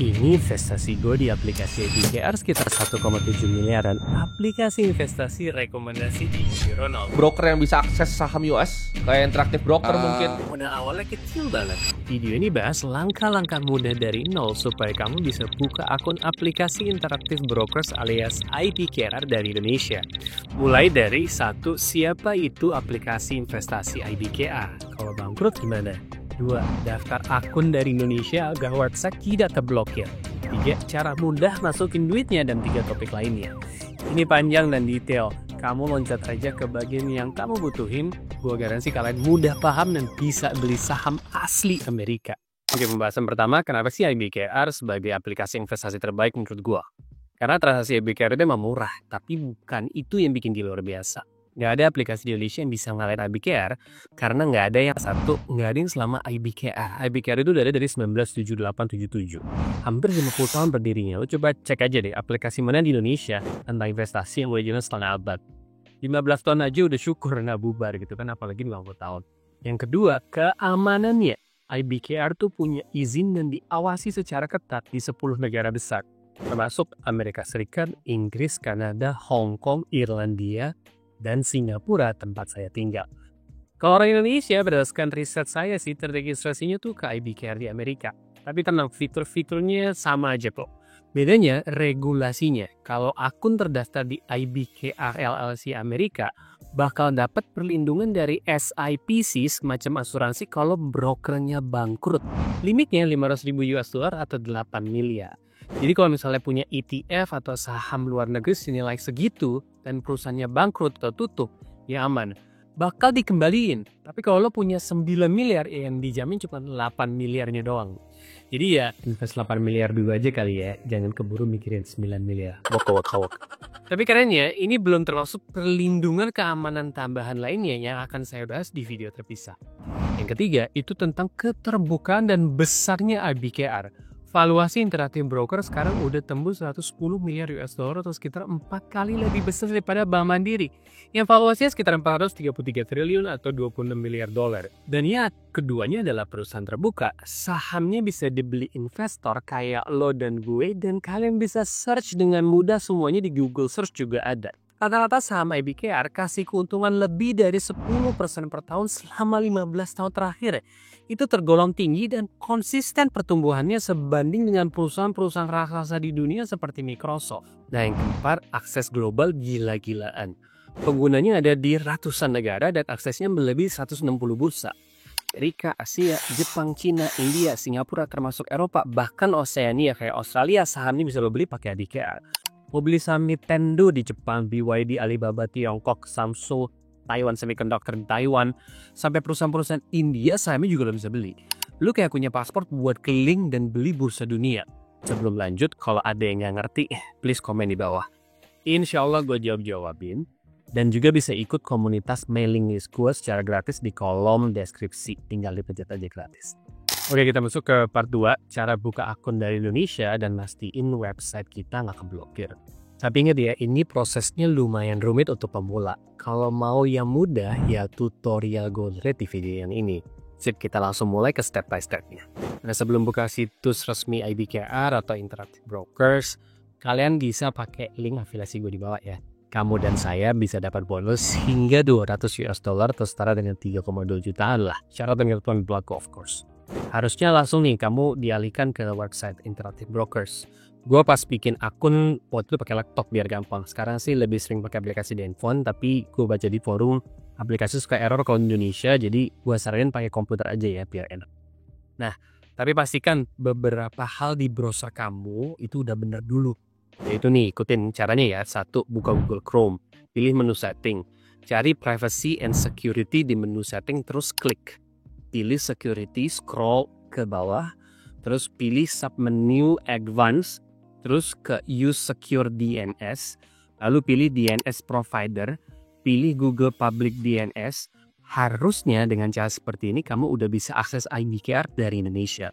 Ini investasi gue di aplikasi IBKR sekitar 1,7 miliar dan aplikasi investasi rekomendasi di Ronald. Broker yang bisa akses saham US, kayak Interactive Broker mungkin. Modal awalnya kecil banget. Video ini bahas langkah-langkah mudah dari nol supaya kamu bisa buka akun aplikasi Interactive Brokers alias IBKR dari Indonesia. Mulai dari satu, siapa itu aplikasi investasi IBKR? Kalau bangkrut gimana? 2. Daftar akun dari Indonesia agar website tidak terblokir. 3. Cara mudah masukin duitnya dan 3 topik lainnya. Ini panjang dan detail. Kamu loncat aja ke bagian yang kamu butuhin. Gua garansi kalian mudah paham dan bisa beli saham asli Amerika. Oke, pembahasan pertama, kenapa sih IBKR sebagai aplikasi investasi terbaik menurut gua? Karena transaksi IBKR itu memang murah, tapi bukan itu yang bikin dia luar biasa. Nggak ada aplikasi di Indonesia yang bisa ngalahin IBKR karena nggak ada yang selama IBKR. IBKR itu udah ada dari 1978-77. Hampir 50 tahun berdirinya. Lo coba cek aja deh aplikasi mana di Indonesia tentang investasi yang udah jalan setengah abad. 15 tahun aja udah syukur nggak bubar gitu kan, apalagi 50 tahun. Yang kedua, keamanannya. IBKR tuh punya izin dan diawasi secara ketat di 10 negara besar, termasuk Amerika Serikat, Inggris, Kanada, Hong Kong, Irlandia, dan Singapura tempat saya tinggal. Kalau orang Indonesia, berdasarkan riset saya sih, terregistrasinya tuh ke IBKR di Amerika. Tapi tenang, fitur-fiturnya sama aja kok. Bedanya regulasinya. Kalau akun terdaftar di IBKR LLC Amerika, bakal dapat perlindungan dari SIPC, semacam asuransi kalau brokernya bangkrut. Limitnya $500,000 atau 8 miliar. Jadi kalau misalnya punya ETF atau saham luar negeri senilai segitu dan perusahaannya bangkrut atau tutup, ya aman. Bakal dikembaliin. Tapi kalau lo punya 9 miliar, yang dijamin cuma 8 miliarnya doang. Jadi ya invest 8 miliar dulu aja kali ya. Jangan keburu mikirin 9 miliar. Wok. Tapi kerennya, ini belum termasuk perlindungan keamanan tambahan lainnya yang akan saya bahas di video terpisah. Yang ketiga, itu tentang keterbukaan dan besarnya IBKR. Valuasi Interactive Broker sekarang udah tembus 110 miliar US dollar atau sekitar 4 kali lebih besar daripada Bank Mandiri yang valuasinya sekitar 433 triliun atau 26 miliar dolar. Dan ya, keduanya adalah perusahaan terbuka. Sahamnya bisa dibeli investor kayak lo dan gue, dan kalian bisa search dengan mudah, semuanya di Google Search juga ada. Rata-rata saham IBKR kasih keuntungan lebih dari 10% per tahun selama 15 tahun terakhir. Itu tergolong tinggi dan konsisten pertumbuhannya sebanding dengan perusahaan-perusahaan raksasa di dunia seperti Microsoft. Nah, yang keempat, akses global gila-gilaan. Penggunanya ada di ratusan negara dan aksesnya melebihi 160 bursa. Amerika, Asia, Jepang, Cina, India, Singapura, termasuk Eropa, bahkan Oseania kayak Australia, saham ini bisa lo beli pakai IBKR. Mau beli saham Nintendo di Jepang, BYD, Alibaba, Tiongkok, Samsung, Taiwan Semiconductor di Taiwan, sampai perusahaan-perusahaan India sahamnya juga lo bisa beli. Lu kayak punya paspor buat keliling dan beli bursa dunia. Sebelum lanjut, kalau ada yang nggak ngerti, please komen di bawah. Insya Allah gue jawabin. Dan juga bisa ikut komunitas mailing list gue secara gratis di kolom deskripsi. Tinggal dipencet aja gratis. Oke, kita masuk ke part 2, cara buka akun dari Indonesia dan mastiin website kita nggak keblokir. Tapi ingat ya, ini prosesnya lumayan rumit untuk pemula. Kalau mau yang mudah, ya tutorial gue lihat di video yang ini. Sip, kita langsung mulai ke step by stepnya. Nah, sebelum buka situs resmi IBKR atau Interactive Brokers, kalian bisa pakai link afiliasi gue di bawah ya. Kamu dan saya bisa dapat bonus hingga $200 atau setara dengan 3,2 jutaan lah. Syarat dan ketentuan berlaku of course. Harusnya langsung nih kamu dialihkan ke website Interactive Brokers. Gue pas bikin akun waktu itu pakai laptop biar gampang. Sekarang sih lebih sering pakai aplikasi di handphone, tapi gue baca di forum aplikasi suka error kalau di Indonesia, jadi gue saranin pakai komputer aja ya biar enak. Nah, tapi pastikan beberapa hal di browser kamu itu udah bener dulu. Yaitu nih, ikutin caranya ya. 1. Buka Google Chrome, pilih menu setting, cari privacy and security di menu setting, terus klik. Pilih security, scroll ke bawah, terus pilih submenu advanced, terus ke use secure DNS, lalu pilih DNS provider, pilih Google Public DNS. Harusnya dengan cara seperti ini kamu udah bisa akses IBKR dari Indonesia.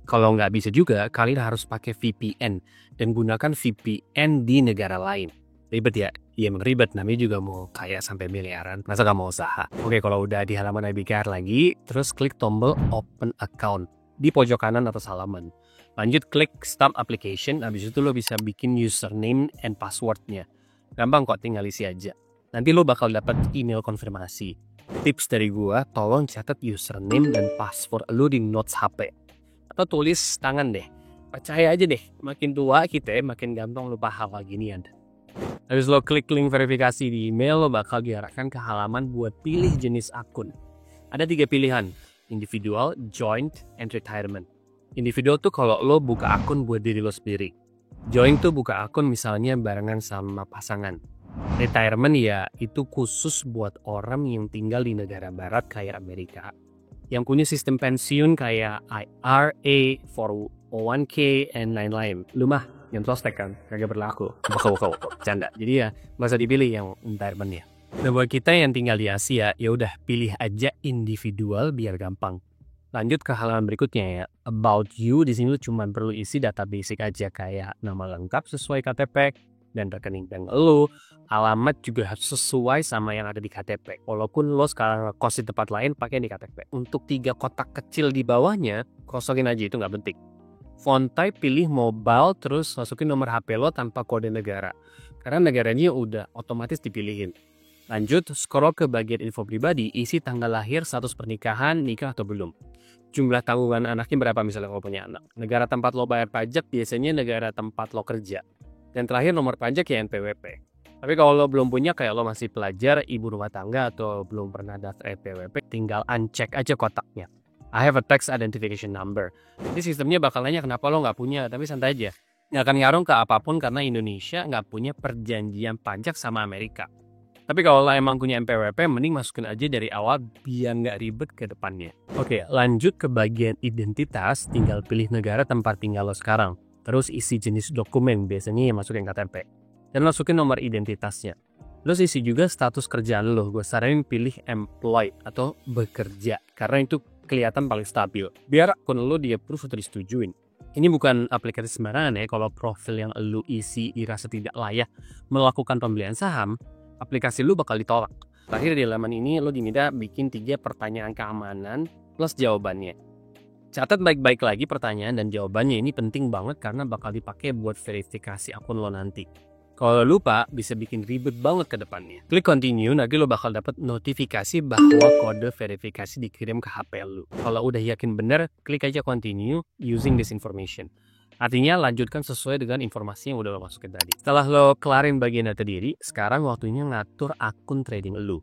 Kalau nggak bisa juga, kalian harus pakai VPN dan gunakan VPN di negara lain. Ribet ya? Iya emang ribet, namanya juga mau kaya sampai miliaran, masa gak mau usaha? Oke, kalau udah di halaman IBKR lagi, terus klik tombol Open Account. di pojok kanan atas halaman. Lanjut klik Start Application, habis itu lo bisa bikin username and passwordnya. Gampang kok, tinggal isi aja. Nanti lo bakal dapat email konfirmasi. Tips dari gua, tolong catat username dan password lo di notes HP. Atau tulis tangan deh. Percaya aja deh, makin tua kita makin gampang lupa hal ginian. Habis lo klik link verifikasi di email, lo bakal diarahkan ke halaman buat pilih jenis akun. Ada 3 pilihan, individual, joint, and retirement. Individual tuh kalau lo buka akun buat diri lo sendiri. Joint tuh buka akun misalnya barengan sama pasangan. Retirement ya itu khusus buat orang yang tinggal di negara barat kayak Amerika. Yang punya sistem pensiun kayak IRA, 401k, and lain-lain. Lu mah yang prospek kan, kagak berlaku. Bakal canda. Jadi ya nggak usah dipilih yang retirement-nya. Nah buat kita yang tinggal di Asia, ya udah pilih aja individual biar gampang. Lanjut ke halaman berikutnya ya, about you. Di sini lu cuma perlu isi data basic aja kayak nama lengkap sesuai KTP dan rekening bank lu. Alamat juga harus sesuai sama yang ada di KTP. Walaupun lo sekarang kos di tempat lain pakai di KTP. Untuk 3 kotak kecil di bawahnya kosongin aja, itu nggak penting. Font type pilih mobile, terus masukin nomor HP lo tanpa kode negara. Karena negaranya udah otomatis dipilihin. Lanjut, scroll ke bagian info pribadi, isi tanggal lahir, status pernikahan, nikah atau belum. Jumlah tanggungan anaknya berapa misalnya kalau punya anak. Negara tempat lo bayar pajak biasanya negara tempat lo kerja. Dan terakhir nomor pajak ya NPWP. Tapi kalau lo belum punya kayak lo masih pelajar, ibu rumah tangga atau belum pernah daftar NPWP, tinggal uncheck aja kotaknya. I have a tax identification number. Jadi sistemnya bakal nanya kenapa lo nggak punya, tapi santai aja. Nggak akan ngarung ke apapun karena Indonesia nggak punya perjanjian pajak sama Amerika. Tapi kalau lo emang punya NPWP, mending masukin aja dari awal biar nggak ribet ke depannya. Oke, lanjut ke bagian identitas, tinggal pilih negara tempat tinggal lo sekarang. Terus isi jenis dokumen, biasanya yang masukin KTP. Dan masukin nomor identitasnya. Terus isi juga status kerjaan lo. Gue saranin pilih employed atau bekerja, karena itu kelihatan paling stabil. Biar akun lo di-approve atau disetujuin. Ini bukan aplikasi sembarangan ya, kalau profil yang lo isi dirasa tidak layak melakukan pembelian saham, aplikasi lu bakal ditolak. Terakhir di halaman ini lo diminta bikin 3 pertanyaan keamanan plus jawabannya. Catat baik-baik lagi pertanyaan dan jawabannya, ini penting banget karena bakal dipakai buat verifikasi akun lo nanti. Kalau lupa bisa bikin ribet banget ke depannya. Klik continue, nanti lo bakal dapat notifikasi bahwa kode verifikasi dikirim ke HP lo. Kalau udah yakin bener, klik aja continue using this information. Artinya lanjutkan sesuai dengan informasi yang udah lo masukin tadi. Setelah lo kelarin bagian data diri, sekarang waktunya ngatur akun trading lo.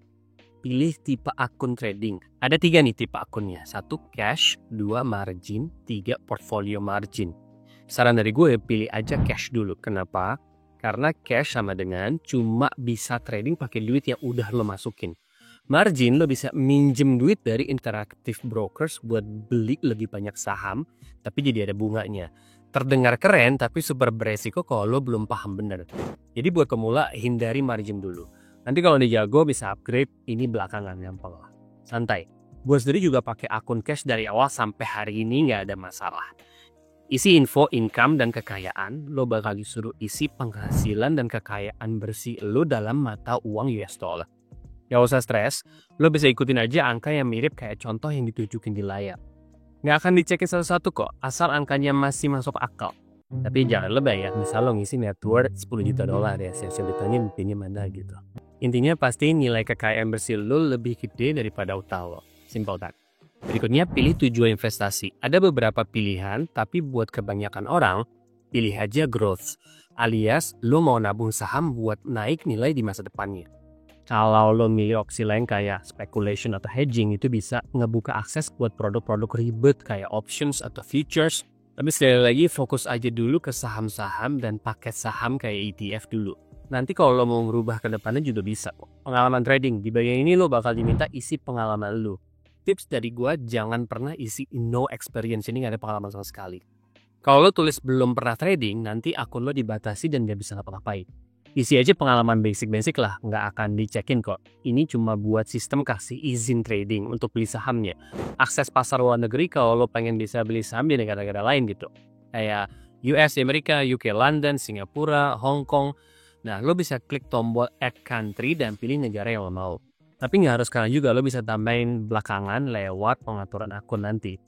Pilih tipe akun trading. Ada 3 nih tipe akunnya. 1 cash, 2 margin, 3 portfolio margin. Saran dari gue pilih aja cash dulu. Kenapa? Karena cash sama dengan cuma bisa trading pakai duit yang udah lo masukin. Margin lo bisa minjem duit dari interactive brokers buat beli lebih banyak saham, tapi jadi ada bunganya. Terdengar keren tapi super beresiko kalau lo belum paham bener. Jadi buat pemula hindari margin dulu. Nanti kalau udah jago bisa upgrade, ini belakangan gampang lah. Santai. Gue sendiri juga pakai akun cash dari awal sampai hari ini nggak ada masalah. Isi info income dan kekayaan, lo bakal disuruh isi penghasilan dan kekayaan bersih lo dalam mata uang US dollar. Gak usah stres, lo bisa ikutin aja angka yang mirip kayak contoh yang ditunjukin di layar. Nggak akan dicekin satu-satu kok, asal angkanya masih masuk akal. Tapi jangan lebay ya, misal lo ngisi net worth $10 juta ya, siap-siap ditanya mimpinya mana gitu. Intinya pasti nilai kekayaan bersih lo lebih gede daripada utang lo. Simple that. Berikutnya pilih tujuan investasi. Ada beberapa pilihan, tapi buat kebanyakan orang, pilih aja growth. Alias lo mau nabung saham buat naik nilai di masa depannya. Kalau lo milih opsi lain kayak speculation atau hedging, itu bisa ngebuka akses buat produk-produk ribet kayak options atau futures. Tapi sekali lagi fokus aja dulu ke saham-saham dan paket saham kayak ETF dulu. Nanti kalau lo mau ngerubah ke depannya juga bisa kok. Pengalaman trading, di bagian ini lo bakal diminta isi pengalaman lo. Tips dari gua, jangan pernah isi no experience, ini gak ada pengalaman sama sekali. Kalau lo tulis belum pernah trading, nanti akun lo dibatasi dan gak bisa ngapa-ngapain. Isi aja pengalaman basic-basic lah, nggak akan dicekin kok. Ini cuma buat sistem kasih izin trading untuk beli sahamnya. Akses pasar luar negeri kalau lo pengen bisa beli saham di negara-negara lain gitu. Kayak US, Amerika, UK, London, Singapura, Hong Kong. Nah, lo bisa klik tombol add country dan pilih negara yang lo mau. Tapi nggak harus sekarang juga, lo bisa tambahin belakangan lewat pengaturan akun nanti.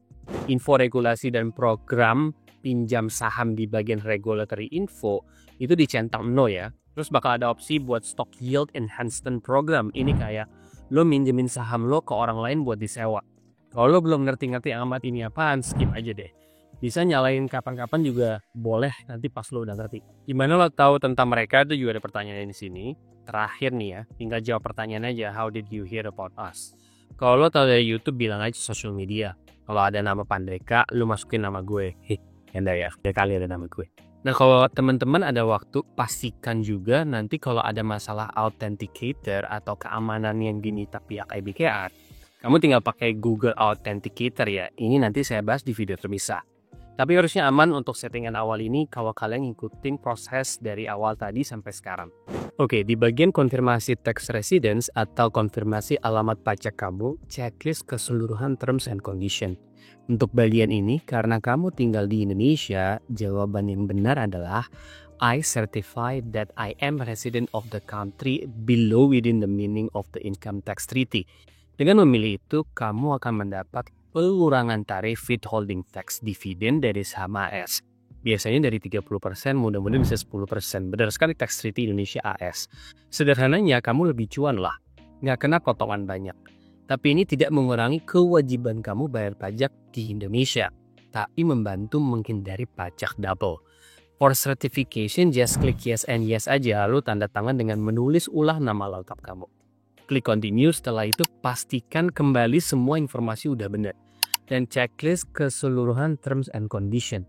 Info regulasi dan program pinjam saham di bagian regulatory info itu dicentang no ya. Terus bakal ada opsi buat stock yield enhancement program. Ini kayak lo minjemin saham lo ke orang lain buat disewa. Kalau lo belum ngerti-ngerti amat ini apaan, skip aja deh. Bisa nyalain kapan-kapan juga boleh nanti pas lo udah ngerti. Gimana lo tahu tentang mereka itu juga ada pertanyaan di sini. Terakhir nih ya, tinggal jawab pertanyaan aja. How did you hear about us? Kalau lo tahu dari YouTube bilang aja social media. Kalau ada nama Pandeka, lo masukin nama gue. Ya, kali ada nama gue. Nah kalau teman-teman ada waktu, pastikan juga nanti kalau ada masalah authenticator atau keamanan yang diminta pihak IBKR, kamu tinggal pakai Google Authenticator ya. Ini nanti saya bahas di video terpisah. Tapi harusnya aman untuk settingan awal ini kalau kalian ngikutin proses dari awal tadi sampai sekarang. Oke, di bagian konfirmasi tax residence atau konfirmasi alamat pajak kamu, checklist keseluruhan terms and condition. Untuk bagian ini, karena kamu tinggal di Indonesia, jawaban yang benar adalah I certify that I am a resident of the country below within the meaning of the income tax treaty. Dengan memilih itu, kamu akan mendapat pengurangan tarif withholding tax dividen dari saham AS. Biasanya dari 30%, mudah-mudahan bisa 10%. Benar sekali tax treaty Indonesia AS. Sederhananya, kamu lebih cuan lah. Nggak kena potongan banyak. Tapi ini tidak mengurangi kewajiban kamu bayar pajak di Indonesia. Tapi membantu menghindari pajak double. For certification, just klik yes and yes aja. Lalu tanda tangan dengan menulis ulang nama lengkap kamu. Klik continue, setelah itu pastikan kembali semua informasi udah benar. Dan checklist keseluruhan terms and condition.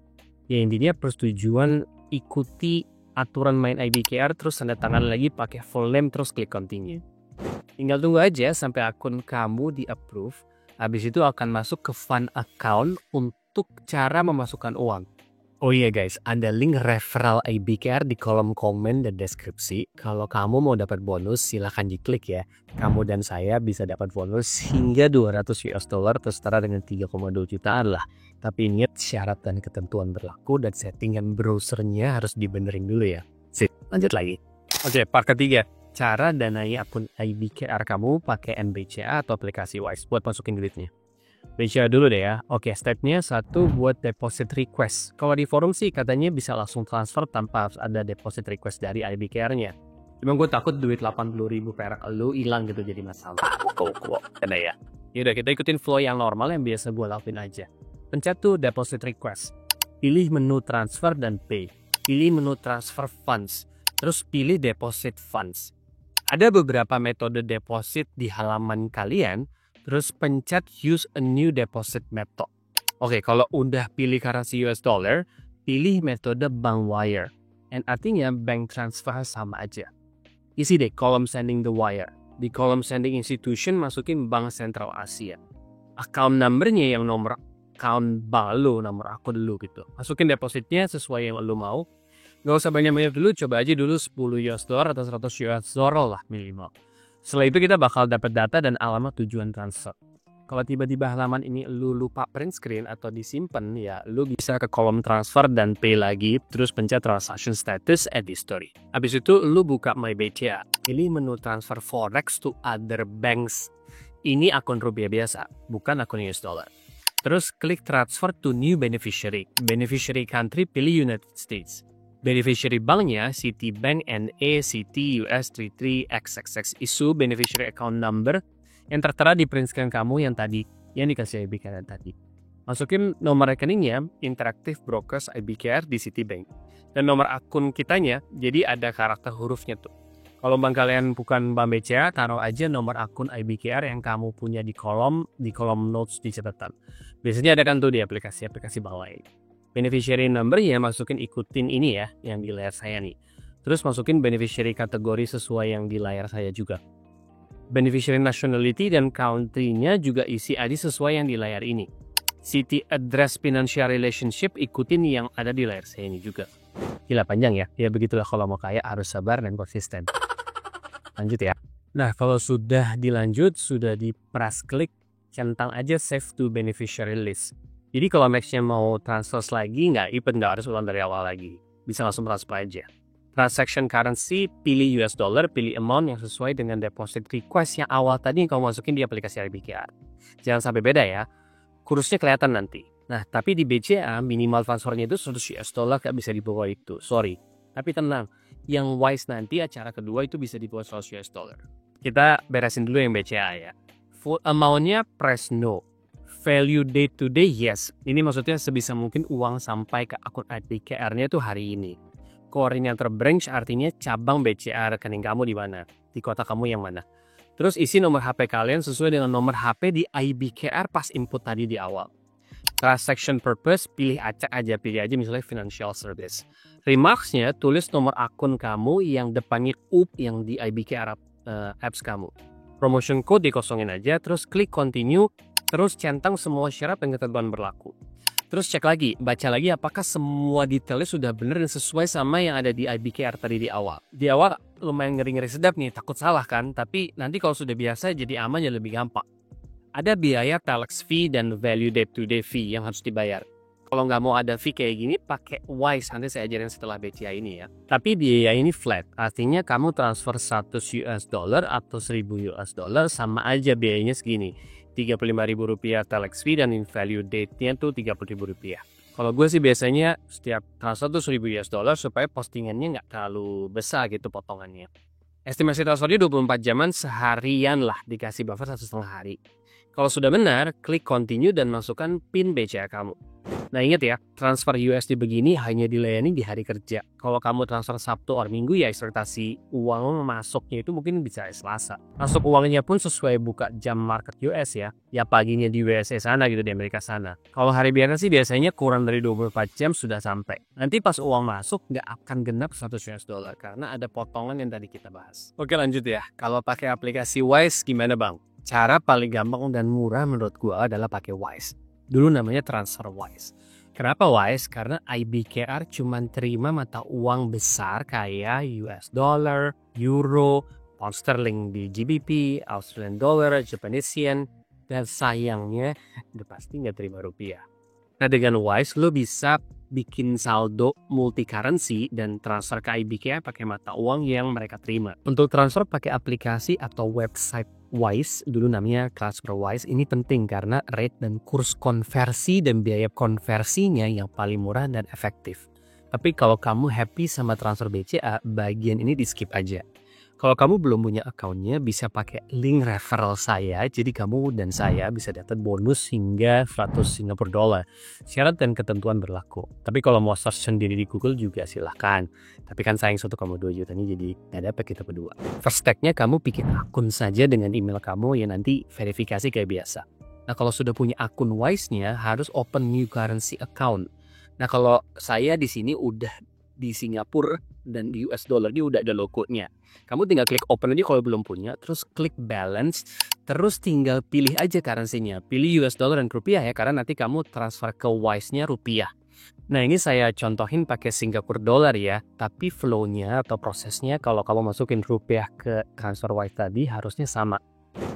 Ya intinya persetujuan ikuti aturan main IBKR, terus tanda tangan lagi pakai full name, terus klik continue. Tinggal tunggu aja sampai akun kamu di approve. Habis itu akan masuk ke fund account untuk cara memasukkan uang. Oh iya guys, ada link referral IBKR di kolom komen dan deskripsi. Kalau kamu mau dapat bonus, silahkan diklik ya. Kamu dan saya bisa dapat bonus hingga 200 US dollar atau setara dengan 3,2 jutaan lah. Tapi ingat syarat dan ketentuan berlaku dan settingan browsernya harus dibenerin dulu ya. Sip, lanjut lagi. Oke, part ketiga. Cara danai akun IBKR kamu pakai NBCA atau aplikasi Wise buat masukin duitnya. BCA dulu deh ya. Oke, stepnya 1 buat deposit request. Kalau di forum sih katanya bisa langsung transfer tanpa harus ada deposit request dari IBKR-nya. Cuma gue takut duit 80.000 perak lu hilang gitu jadi masalah. Ada ya. Yaudah kita ikutin flow yang normal yang biasa gue lakuin aja. Pencet tuh deposit request. Pilih menu transfer dan pay. Pilih menu transfer funds. Terus pilih deposit funds. Ada beberapa metode deposit di halaman kalian. Terus pencet use a new deposit method. Oke, kalau udah pilih currency US dollar, pilih metode bank wire. And artinya bank transfer sama aja. Isi deh kolom sending the wire. Di kolom sending institution masukin Bank Sentral Asia. Account number-nya yang nomor account bank lo, nomor akun lo gitu. Masukin depositnya sesuai yang lo mau. Gak usah banyak-banyak dulu, coba aja dulu 10 US dollar atau 100 US dollar lah minimal. Setelah itu kita bakal dapat data dan alamat tujuan transfer. Kalau tiba-tiba halaman ini lu lupa print screen atau disimpan, ya lu bisa ke kolom transfer dan pay lagi, terus pencet transaction status add history. Habis itu lu buka My BCA, pilih menu transfer forex to other banks. Ini akun rupiah biasa, bukan akun US dollar. Terus klik transfer to new beneficiary. Beneficiary country pilih United States. Beneficiary banknya Citibank NA Citi US 33XXX isu beneficiary account number yang tertera di print screen kamu yang tadi yang dikasih IBKR tadi. Masukin nomor rekeningnya Interactive Brokers IBKR di Citibank dan nomor akun kitanya jadi ada karakter hurufnya tuh. Kalau bank kalian bukan Bank BCA, taruh aja nomor akun IBKR yang kamu punya di kolom notes di catatan. Biasanya ada kan tuh di aplikasi bank lain. Beneficiary number ya masukin ikutin ini ya yang di layar saya nih. Terus masukin beneficiary kategori sesuai yang di layar saya juga. Beneficiary nationality dan country-nya juga isi ID sesuai yang di layar ini. City address financial relationship ikutin yang ada di layar saya ini juga. Gila panjang ya. Ya begitulah kalau mau kaya harus sabar dan konsisten. Lanjut ya. Nah kalau sudah dilanjut, sudah di press klik, centang aja save to beneficiary list. Jadi kalau nextnya mau transfer lagi, nggak harus ulang dari awal lagi. Bisa langsung transfer aja. Transaction currency, pilih US dollar, pilih amount yang sesuai dengan deposit request yang awal tadi yang kamu masukin di aplikasi IBKR. Jangan sampai beda ya. kursnya kelihatan nanti. Nah, tapi di BCA minimal transfernya itu 100 US dollar gak bisa di bawah itu. Sorry. Tapi tenang, yang Wise nanti acara kedua itu bisa di bawah 100 US dollar. Kita beresin dulu yang BCA ya. Full amount-nya press no. Value day to day yes. Ini maksudnya sebisa mungkin uang sampai ke akun IBKR-nya itu hari ini. Koordinator branch artinya cabang BCA rekening kamu di mana? Di kota kamu yang mana? Terus isi nomor HP kalian sesuai dengan nomor HP di IBKR pas input tadi di awal. Transaction purpose, pilih acak aja, pilih aja misalnya financial service. Remarks-nya, tulis nomor akun kamu yang depannya UP yang di IBKR apps kamu. Promotion code dikosongin aja, terus klik continue, terus centang semua syarat dan ketentuan berlaku. Terus cek lagi, baca lagi apakah semua detailnya sudah benar dan sesuai sama yang ada di IBKR tadi di awal. Di awal lumayan ngeri-ngeri sedap nih, takut salah kan, tapi nanti kalau sudah biasa jadi aman ya lebih gampang. Ada biaya telex fee dan value day to day fee yang harus dibayar. Kalau nggak mau ada fee kayak gini, pakai Wise. Nanti saya ajarin setelah BCA ini ya. Tapi biaya ini flat. Artinya kamu transfer 100 US dollar atau 1000 US dollar sama aja biayanya segini. Rp35.000 telex fee dan in value date-nya tuh Rp30.000. Kalau gue sih biasanya setiap transfer tuh 1000 US dollar supaya postingannya nggak terlalu besar gitu potongannya. Estimasi transfernya 24 jaman seharian lah, dikasih buffer 1,5 hari. Kalau sudah benar, klik continue dan masukkan PIN BCA kamu. Nah ingat ya, transfer USD begini hanya dilayani di hari kerja. Kalau kamu transfer Sabtu atau Minggu ya ekspektasi uang masuknya itu mungkin bisa Selasa. Masuk uangnya pun sesuai buka jam market US ya. Ya paginya di USA sana gitu, di Amerika sana. Kalau hari biasa sih biasanya kurang dari 24 jam sudah sampai. Nanti pas uang masuk nggak akan genap 100 US dollar karena ada potongan yang tadi kita bahas. Oke lanjut ya, kalau pakai aplikasi Wise gimana bang? Cara paling gampang dan murah menurut gua adalah pakai Wise. Dulu namanya TransferWise. Kenapa Wise? Karena IBKR cuma terima mata uang besar kayak US dollar, euro, pound sterling di GBP, Australian dollar, Japanese yen, dan sayangnya udah pasti nggak terima rupiah. Nah dengan Wise lo bisa bikin saldo multi currency dan transfer ke IBKR pakai mata uang yang mereka terima. Untuk transfer pakai aplikasi atau website Wise, dulu namanya TransferWise, ini penting karena rate dan kurs konversi dan biaya konversinya yang paling murah dan efektif. Tapi kalau kamu happy sama transfer BCA, bagian ini di skip aja. Kalau kamu belum punya akunnya, bisa pakai link referral saya, jadi kamu dan saya bisa dapat bonus hingga 100 Singapore dollar. Syarat dan ketentuan berlaku. Tapi kalau mau search sendiri di Google juga silahkan. Tapi kan sayang 1,2 juta ini jadi nggak dapat kita berdua. First step-nya kamu bikin akun saja dengan email kamu yang nanti verifikasi kayak biasa. Nah kalau sudah punya akun Wise-nya, harus open new currency account. Nah kalau saya di sini udah di Singapura dan di US dollar dia udah ada logonya. Kamu tinggal klik open aja kalau belum punya, terus klik balance, terus tinggal pilih aja currency-nya. Pilih US dollar dan rupiah ya, karena nanti kamu transfer ke Wise-nya rupiah. Nah ini saya contohin pakai Singapura dollar ya, tapi flow-nya atau prosesnya kalau kamu masukin rupiah ke transfer Wise tadi harusnya sama.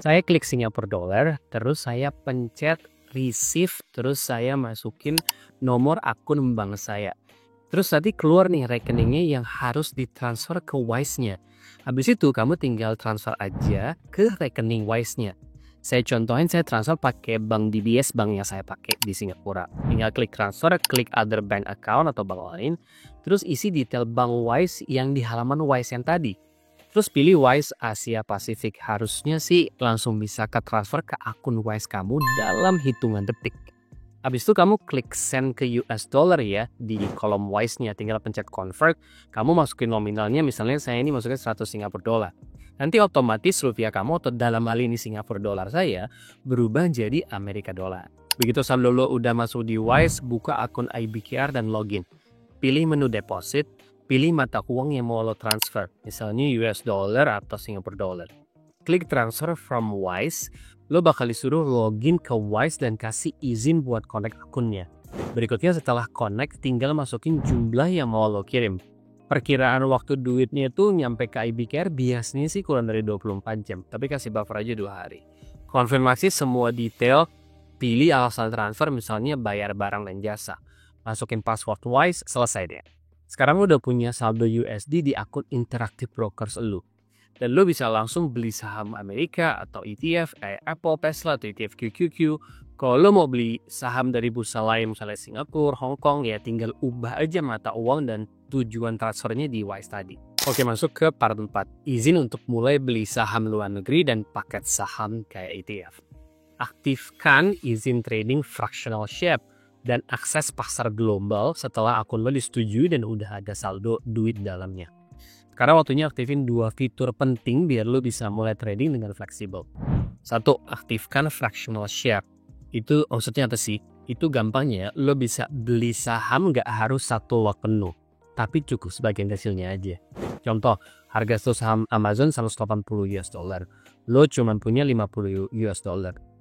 Saya klik Singapura dollar, terus saya pencet receive, terus saya masukin nomor akun bank saya. Terus tadi keluar nih rekeningnya yang harus ditransfer ke Wise-nya. Habis itu kamu tinggal transfer aja ke rekening Wise-nya. Saya contohin saya transfer pakai bank DBS, bank yang saya pakai di Singapura. Tinggal klik transfer, klik other bank account atau bank lain. Terus isi detail bank Wise yang di halaman Wise yang tadi. Terus pilih Wise Asia Pasifik. Harusnya sih langsung bisa ke transfer ke akun Wise kamu dalam hitungan detik. Habis itu kamu klik send ke US dollar ya, di kolom Wise-nya, tinggal pencet convert, kamu masukin nominalnya, misalnya saya ini masukin 100 Singapura dollar. Nanti otomatis rupiah kamu atau dalam hal ini Singapura dollar saya berubah jadi Amerika dollar. Begitu saldo lo udah masuk di Wise, buka akun IBKR dan login. Pilih menu deposit, pilih mata uang yang mau lo transfer, misalnya US dollar atau Singapura dollar. Klik transfer from Wise, lo bakal disuruh login ke Wise dan kasih izin buat connect akunnya. Berikutnya setelah connect, tinggal masukin jumlah yang mau lo kirim. Perkiraan waktu duitnya itu nyampe ke IBKR biasanya sih kurang dari 24 jam, tapi kasih buffer aja 2 hari. Konfirmasi semua detail, pilih alasan transfer misalnya bayar barang dan jasa. Masukin password Wise, selesai deh. Sekarang lo udah punya saldo USD di akun Interactive Brokers lo. Dan lo bisa langsung beli saham Amerika atau ETF kayak Apple, Tesla, atau ETF QQQ. Kalau lo mau beli saham dari bursa lain misalnya Singapura, Hong Kong, ya tinggal ubah aja mata uang dan tujuan transfernya di Wise tadi. Oke, masuk ke part 4. Izin untuk mulai beli saham luar negeri dan paket saham kayak ETF. Aktifkan izin trading fractional share dan akses pasar global setelah akun lo disetujui dan udah ada saldo duit dalamnya. Sekarang waktunya aktifin 2 fitur penting biar lo bisa mulai trading dengan fleksibel. 1. Aktifkan fractional share. Itu maksudnya apa sih? Itu gampangnya lo bisa beli saham nggak harus satu lot penuh, tapi cukup sebagian hasilnya aja. Contoh, harga satu saham Amazon $180. Lo cuma punya $50.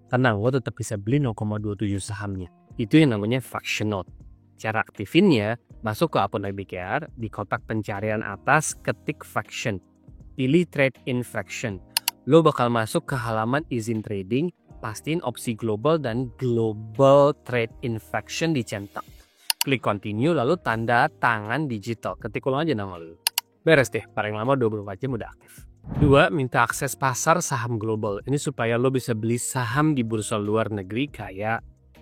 Tenang, lo tetap bisa beli 0,27 sahamnya. Itu yang namanya fractional. Cara aktifinnya, masuk ke akun IBKR, di kotak pencarian atas, ketik fraction. Pilih trade in fraction. Lo bakal masuk ke halaman izin trading, pastiin opsi global dan global trade in fraction dicentak. Klik continue, lalu tanda tangan digital. Ketik ulang aja nama lo. Beres deh, paling lama 24 jam udah aktif. 2. Minta akses pasar saham global. Ini supaya lo bisa beli saham di bursa luar negeri kayak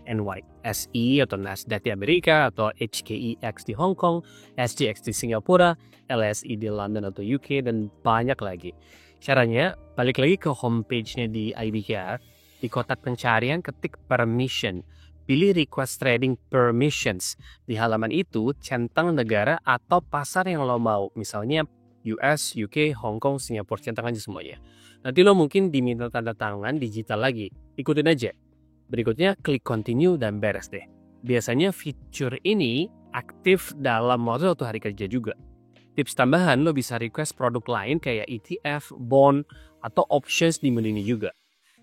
NYSE atau Nasdaq di Amerika, atau HKEX di Hong Kong, SGX di Singapura, LSE di London atau UK, dan banyak lagi. Caranya, balik lagi ke homepage-nya di IBKR, di kotak pencarian ketik permission. Pilih request trading permissions. Di halaman itu, centang negara atau pasar yang lo mau. Misalnya US, UK, Hong Kong, Singapura, centang aja semuanya. Nanti lo mungkin diminta tanda tangan digital lagi. Ikutin aja. Berikutnya klik continue dan beres deh. Biasanya fitur ini aktif dalam waktu 1 hari kerja juga. Tips tambahan, lo bisa request produk lain kayak ETF, bond, atau options di menu ini juga.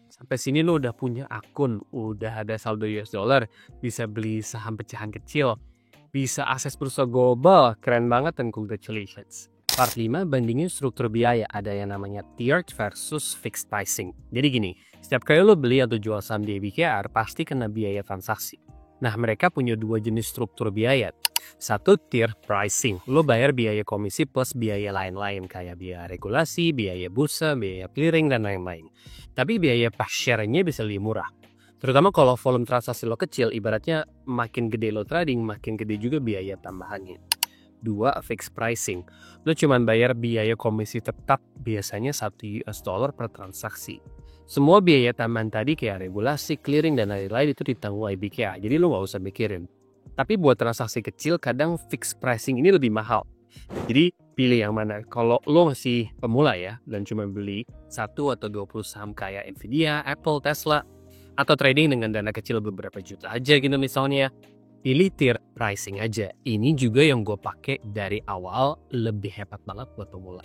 Sampai sini lo udah punya akun, udah ada saldo US dollar, bisa beli saham pecahan kecil, bisa akses bursa global, keren banget dan congratulations. Part 5, bandingin struktur biaya, ada yang namanya tiered versus fixed pricing. Jadi gini, setiap kali lo beli atau jual saham di IBKR, pasti kena biaya transaksi. Nah, mereka punya 2 jenis struktur biaya. 1, tier pricing. Lo bayar biaya komisi plus biaya lain-lain kayak biaya regulasi, biaya bursa, biaya clearing, dan lain-lain. Tapi biaya per share-nya bisa lebih murah. Terutama kalau volume transaksi lo kecil, ibaratnya makin gede lo trading, makin gede juga biaya tambahannya. 2, fixed pricing. Lo cuma bayar biaya komisi tetap, biasanya $1 per transaksi. Semua biaya tambahan tadi kayak regulasi, clearing, dan lain-lain itu ditanggung IBKR, jadi lo nggak usah mikirin. Tapi buat transaksi kecil, kadang fixed pricing ini lebih mahal. Jadi pilih yang mana. Kalau lo masih pemula ya, dan cuma beli 1 atau 20 saham kayak Nvidia, Apple, Tesla, atau trading dengan dana kecil beberapa juta aja gitu misalnya, pilih tier pricing aja. Ini juga yang gue pakai dari awal, lebih hebat banget buat pemula.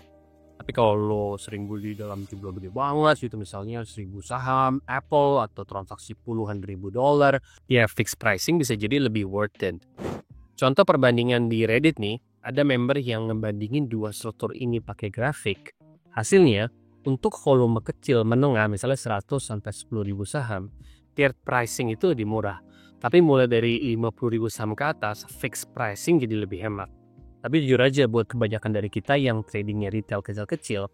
Tapi kalau lo sering beli dalam jumlah gede banget gitu, misalnya 1000 saham Apple atau transaksi puluhan ribu dolar, ya fixed pricing bisa jadi lebih worth it. Contoh perbandingan di Reddit nih, ada member yang ngebandingin 2 struktur ini pakai grafik. Hasilnya, untuk volume kecil menengah misalnya 100 sampai 10.000 saham, tiered pricing itu lebih murah. Tapi mulai dari 50.000 saham ke atas, fixed pricing jadi lebih hemat. Tapi jujur aja buat kebanyakan dari kita yang tradingnya retail kecil-kecil,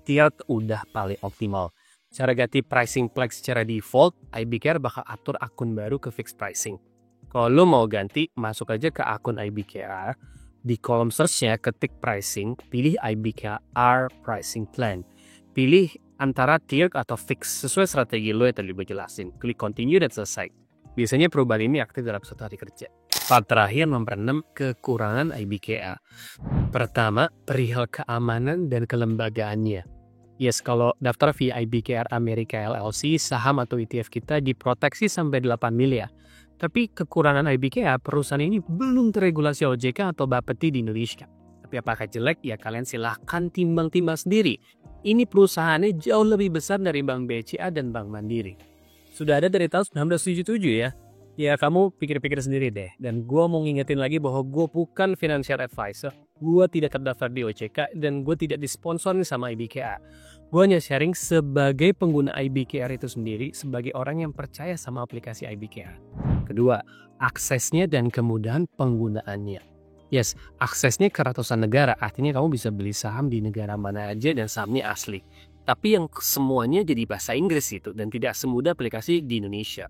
tiered udah paling optimal. Cara ganti pricing plan secara default, IBKR bakal atur akun baru ke fixed pricing. Kalau lo mau ganti, masuk aja ke akun IBKR, di kolom search-nya ketik pricing, pilih IBKR pricing plan. Pilih antara tiered atau fixed sesuai strategi lo yang tadi gue jelasin. Klik continue dan selesai. Biasanya perubahan ini aktif dalam 1 hari kerja. Part terakhir nomor 6, kekurangan IBKR. Pertama, perihal keamanan dan kelembagaannya. Yes, kalau daftar via IBKR Amerika LLC, saham atau ETF kita diproteksi sampai 8 miliar. Tapi kekurangan IBKR, perusahaan ini belum terregulasi OJK atau Bapeti di Indonesia. Tapi apakah jelek? Ya kalian silahkan timbang-timbang sendiri. Ini perusahaannya jauh lebih besar dari Bank BCA dan Bank Mandiri. Sudah ada dari tahun 1977 ya. Ya kamu pikir-pikir sendiri deh. Dan gue mau ngingetin lagi bahwa gue bukan financial advisor. Gue tidak terdaftar di OJK dan gue tidak disponsorin sama IBKR. Gue hanya sharing sebagai pengguna IBKR itu sendiri, sebagai orang yang percaya sama aplikasi IBKR. Kedua, aksesnya dan kemudahan penggunaannya. Yes, aksesnya ke ratusan negara, artinya kamu bisa beli saham di negara mana aja dan sahamnya asli. Tapi yang semuanya jadi bahasa Inggris itu dan tidak semudah aplikasi di Indonesia.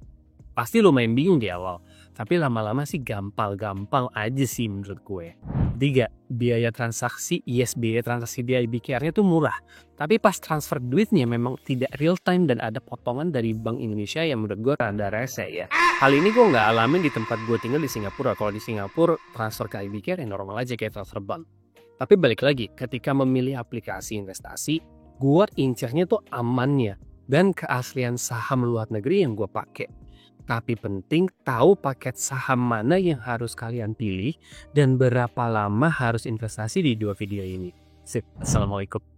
Pasti lumayan bingung di awal, tapi lama-lama sih gampang-gampang aja sih menurut gue. 3. Biaya transaksi, biaya transaksi di IBKR-nya tuh murah. Tapi pas transfer duitnya memang tidak real time dan ada potongan dari Bank Indonesia yang menurut gue rada rese ya. Hal ini gue nggak alamin di tempat gue tinggal di Singapura. Kalau di Singapura transfer ke IBKR ya normal aja kayak transfer bank. Tapi balik lagi, ketika memilih aplikasi investasi, gue incernya tuh amannya dan keaslian saham luar negeri yang gue pakai. Tapi penting tahu paket saham mana yang harus kalian pilih dan berapa lama harus investasi di 2 video ini. Sip, assalamualaikum.